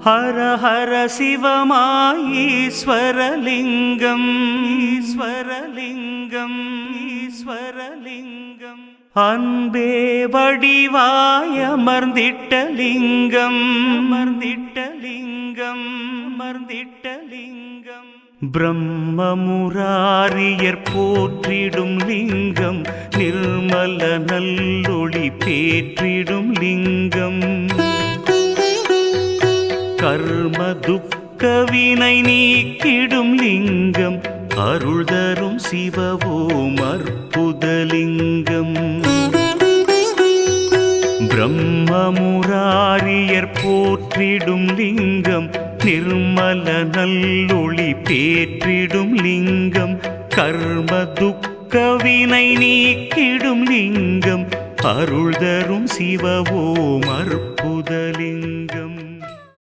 ஹர ஹர சிவமாயீஸ்வரலிங்கம் ஈஸ்வரலிங்கம் ஈஸ்வரலிங்கம் அன்பே வடிவாய் அமர்ந்திட்ட லிங்கம் அமர்ந்திட்ட லிங்கம் அமர்ந்திட்ட லிங்கம் பிரம்மமுராரியர் போற்றிடும் லிங்கம் நிர்மல நல்லொளி பேற்றிடும் லிங்கம் கர்ம துக்கவினை நீக்கிடும் லிங்கம் அருள் தரும் சிவவோம் அற்புதலிங்கம் பிரம்மமுராரியர் போற்றிடும் லிங்கம் நிர்மல நல்லொளி பேற்றிடும் லிங்கம் கர்ம துக்கவினை நீக்கிடும் லிங்கம் அருள் தரும் சிவவோம் அற்புதலிங்கம்